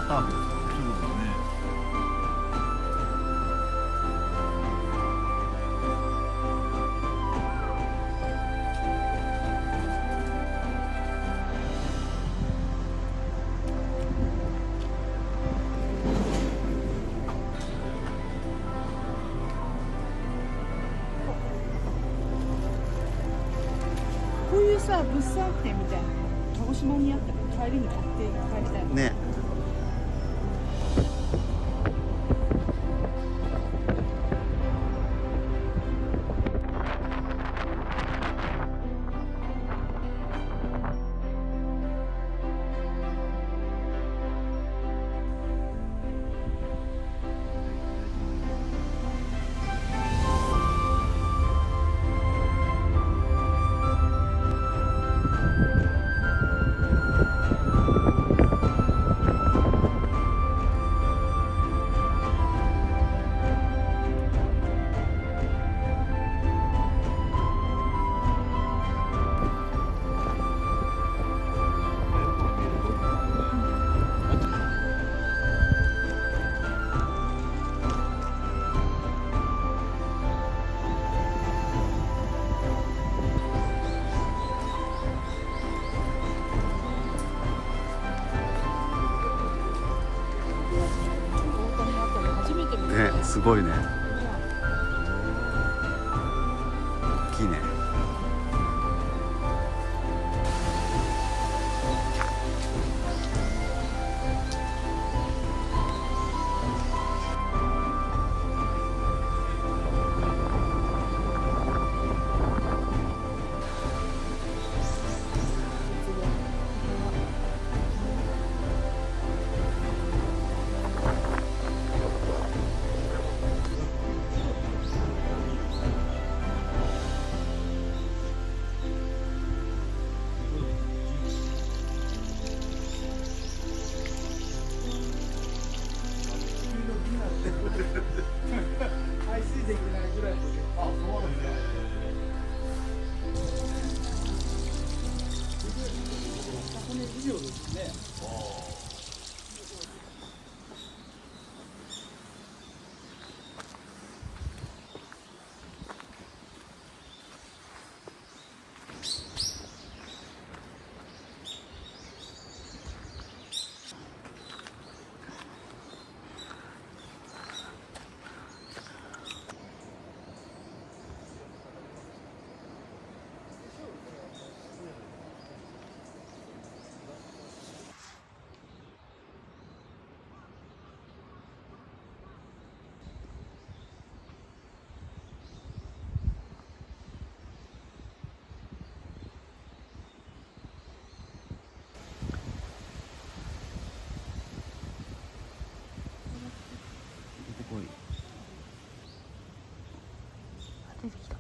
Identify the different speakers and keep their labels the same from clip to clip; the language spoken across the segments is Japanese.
Speaker 1: 多分そうだね。
Speaker 2: こういうさ物産展みたいなの鹿児島にあったから帰りに買って帰りたい
Speaker 3: ね。ね、すごいね。大きいね。
Speaker 2: 排水できないぐらいで。
Speaker 1: あ、そうなんだ。
Speaker 2: 箱根以上ですね。出てきた。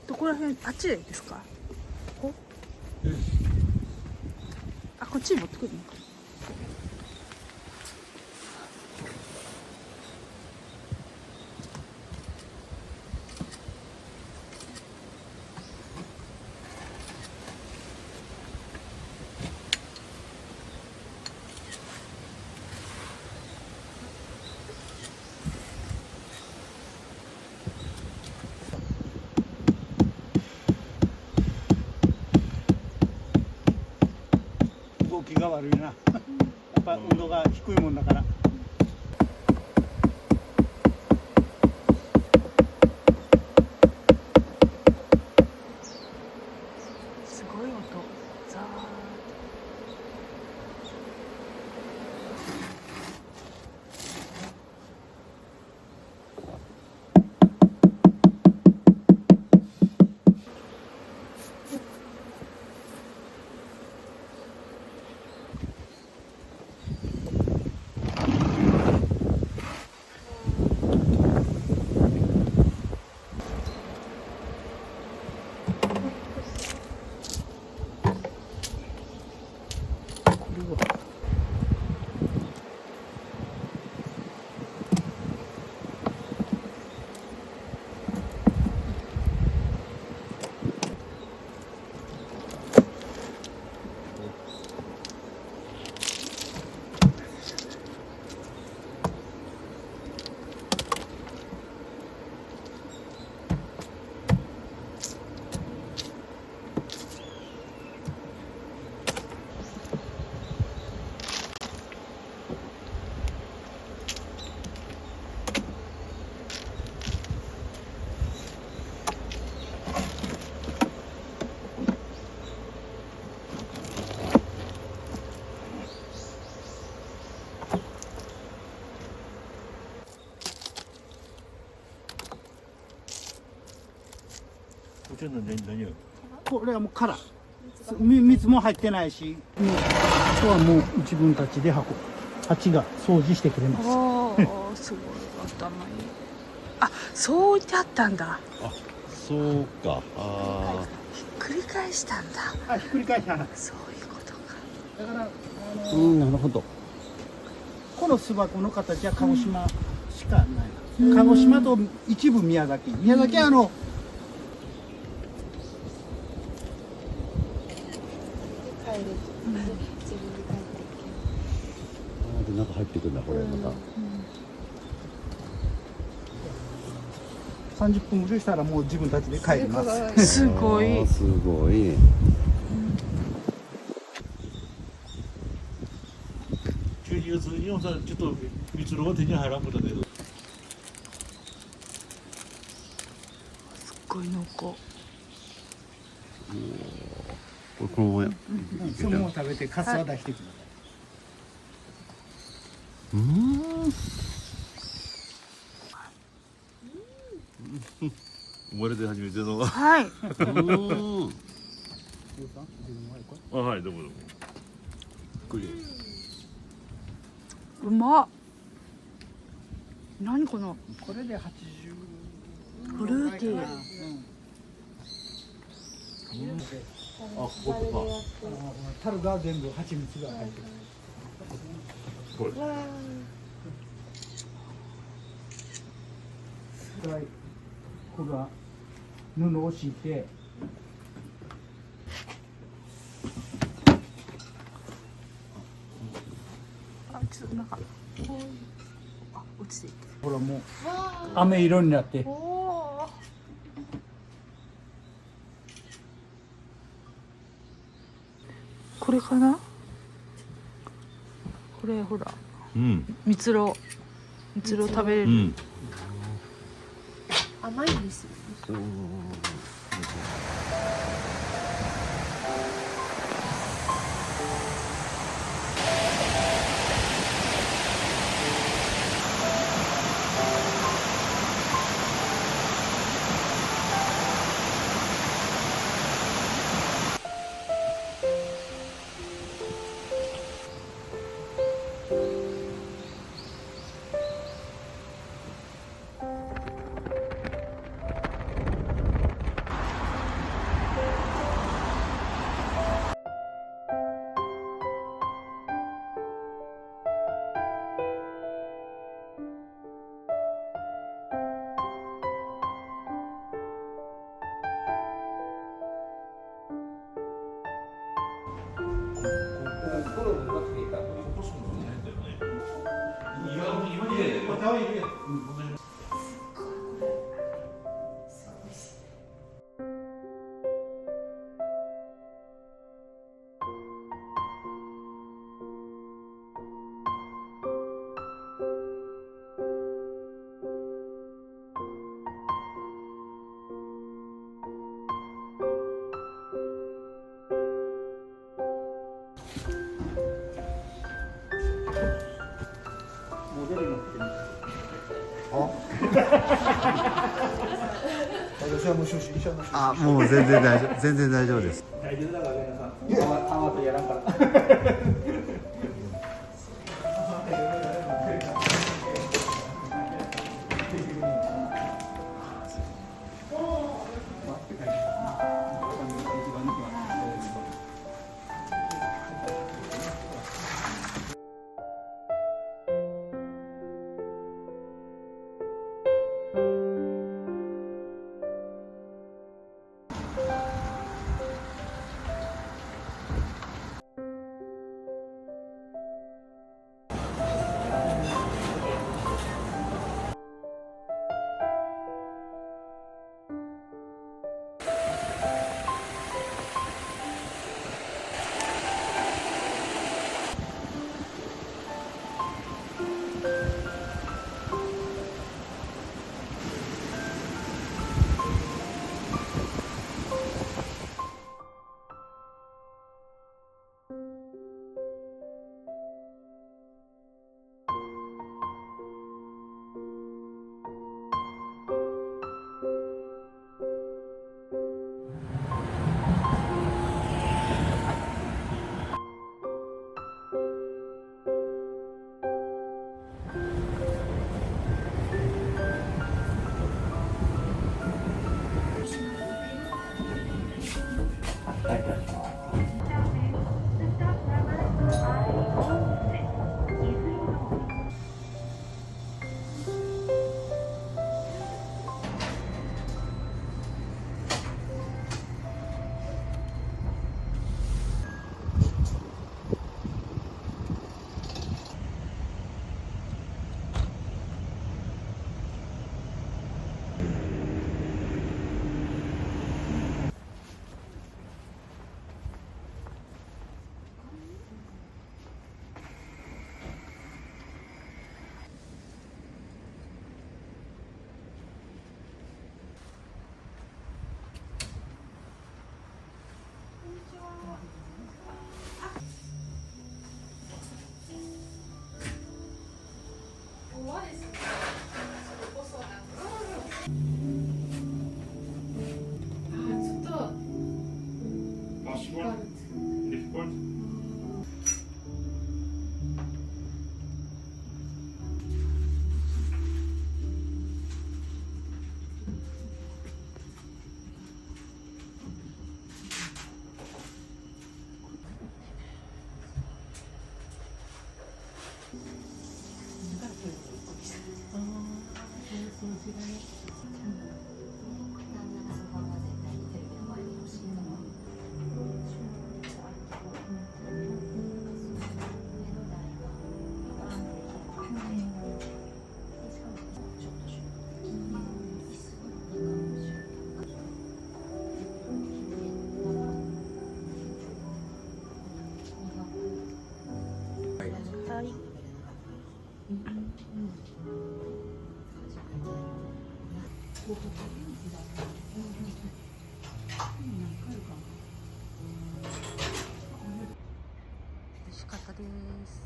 Speaker 2: どこら辺、あっちですか？ここ？あ、こっちに持ってくるのか。
Speaker 4: 動きが悪いな。やっぱ温度が低いもんだから。
Speaker 2: すごい音。ザー。
Speaker 1: こちらの何を
Speaker 4: これはもう殻蜜も入ってないし、もうあとはもう自分たちで蜂が掃除してくれます。
Speaker 2: おーすごい頭いい。あ、そう置いてあったんだ。
Speaker 3: そうか。あ
Speaker 2: ひっくり返したんだ。
Speaker 4: あ、ひっくり返したな。
Speaker 2: そういうことか。
Speaker 4: だから
Speaker 3: あ。なるほど。
Speaker 4: この巣箱の形は鹿児島しかない、鹿児島と一部宮崎は
Speaker 5: 帰る、自分で帰っていける。
Speaker 3: で中入ってくるんだこれまた。
Speaker 4: 30分ぐらいしたらもう自分たちで帰ります。
Speaker 2: すごい。
Speaker 3: すごい。
Speaker 1: 12月日本さんちょっと蜜ろが手に入らんことで。
Speaker 2: すっごい濃厚。
Speaker 3: これこのままや。
Speaker 4: そのまま食べてカスは出してください。
Speaker 1: 生まれて初めての。
Speaker 2: はい。
Speaker 1: あ、はい、どうもどうも。
Speaker 2: うまっ。何この
Speaker 4: これで80
Speaker 2: フルーティー。
Speaker 1: あ、ここと
Speaker 4: 樽が全部蜂蜜が入ってる。
Speaker 1: これ。
Speaker 4: これは布を敷いて、
Speaker 2: あ、ちょっとなんかこうあ落ちていく。
Speaker 4: ほらもう飴色になって
Speaker 2: おお。これかな？これほら蜜ろ食べれる。
Speaker 5: 甘いんですよね。
Speaker 4: モデルになってる。
Speaker 1: 私はもう初心者の。
Speaker 3: あ、もう全然大丈夫、全然大丈夫です。
Speaker 4: 大丈夫だから皆さん。泡とやらんから。
Speaker 1: いてあります。
Speaker 5: 美味しかったです。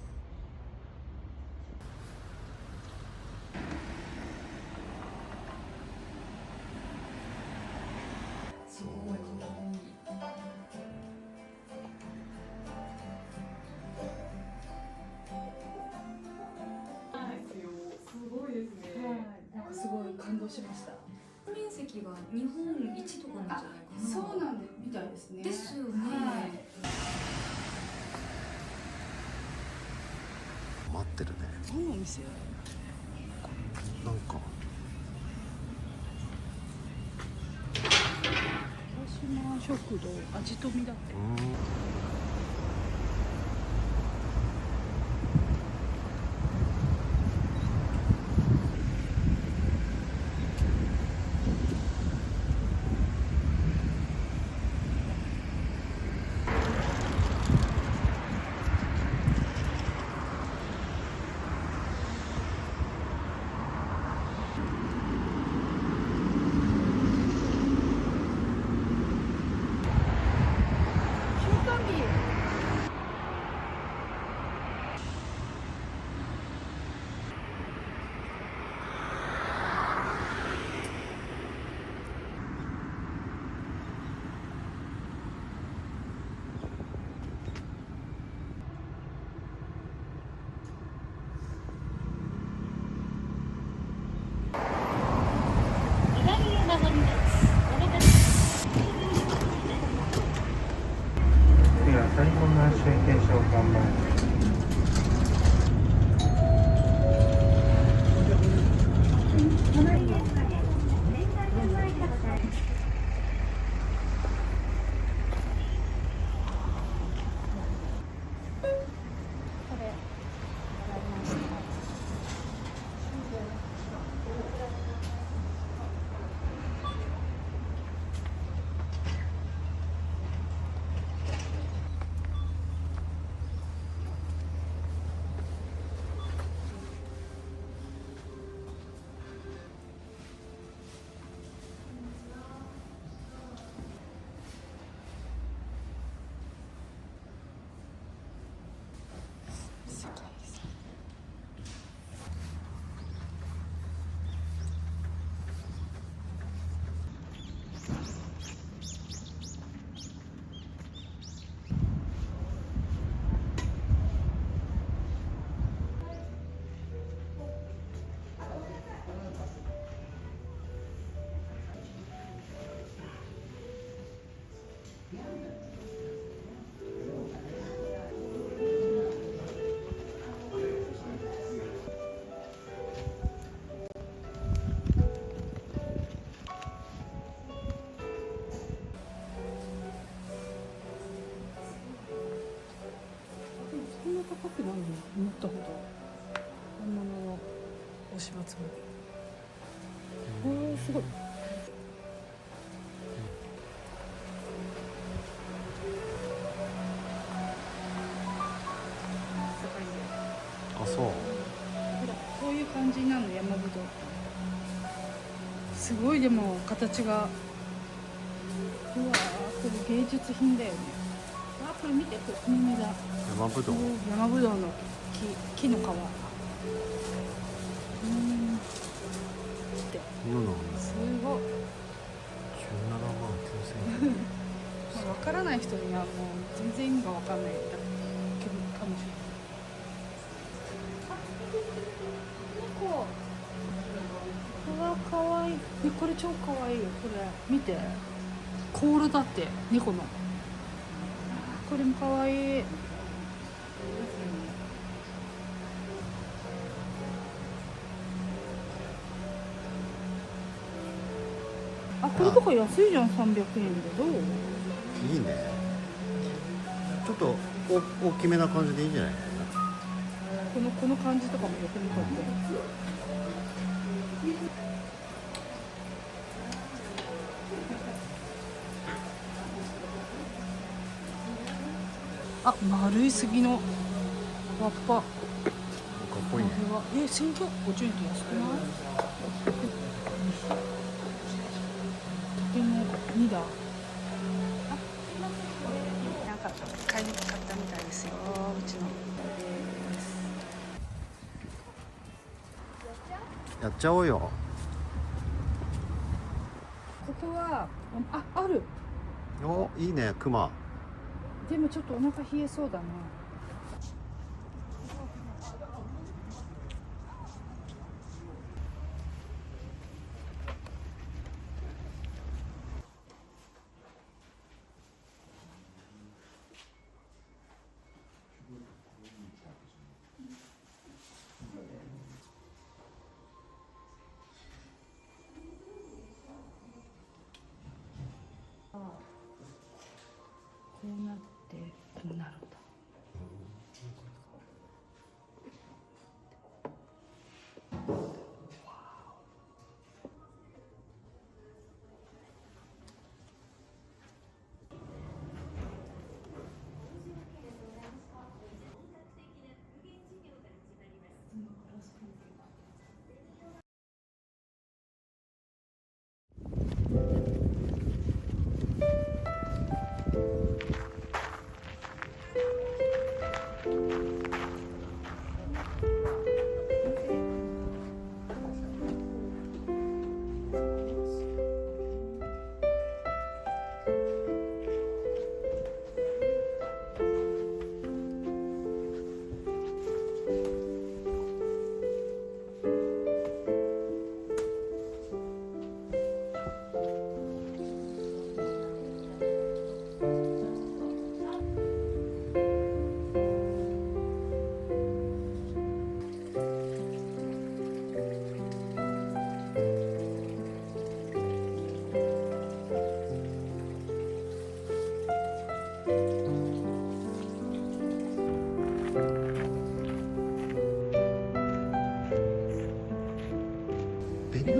Speaker 2: すごい感動しました。
Speaker 5: 面積が日本一とかなんじゃないかな。
Speaker 2: そうなんでみたいですね。
Speaker 5: ですよね。
Speaker 3: 待ってるね。
Speaker 2: 何のお店？
Speaker 3: なんか
Speaker 2: 広島食堂味とみだって。
Speaker 6: では最後の集計書を頑張ります。
Speaker 2: 高くないね、思ったほど。本物の大島紬。すごい。
Speaker 3: あ、そう。
Speaker 2: ほら、こういう感じなの、山ぶどう。すごい、でも形が。うわー、これ芸術品だよね。あ、これ見て、これ海だ。
Speaker 3: 山ぶどう。
Speaker 2: 山ぶどうの木の皮。って
Speaker 3: 今の
Speaker 2: すごい。
Speaker 3: 17万9000円。
Speaker 2: まあ、分からない人にはもう全然意味が分かんないかもしれない。猫。うわ、かわいい。これ超かわいいよ。これ見て。甲羅だって猫の。これもかわいい。あ、これとか安いじゃん、300円で。どう？
Speaker 3: いいね。ちょっと大きめな感じでいいんじゃない？
Speaker 2: この感じとかもよく見かって。あ、丸い杉の葉っぱ。
Speaker 3: かっこいいね。
Speaker 2: 1950円って安くない？とても2だ。なんか買ったみたいですよ。うちのです。
Speaker 3: やっちゃおうよ。
Speaker 2: ここはある。
Speaker 3: お、いいね、クマ。
Speaker 2: でもちょっとお腹冷えそうだね。こうなってこうなるんだ。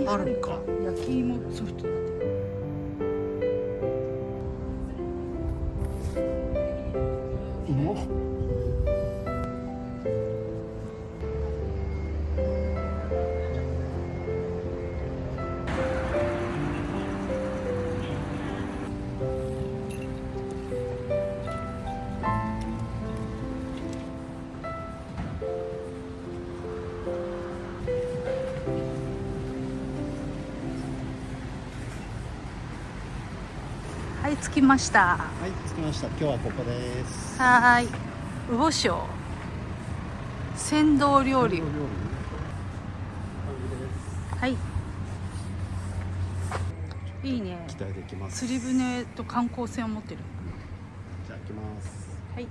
Speaker 3: あるんか。
Speaker 2: 焼き芋ソフトだって。
Speaker 3: うまっ。
Speaker 2: はい、着きました。
Speaker 3: はい、着きました。今日はここです。
Speaker 2: はーい。魚庄船頭料理。はい。いいね。
Speaker 3: 期待できます。
Speaker 2: 釣り船と観光船を持ってる。
Speaker 3: じゃあ行きます。
Speaker 2: はい。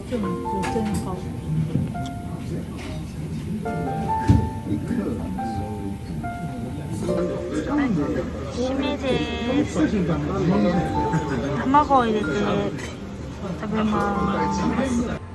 Speaker 2: ちょっと女性の顔。締めです。卵を入れて食べます。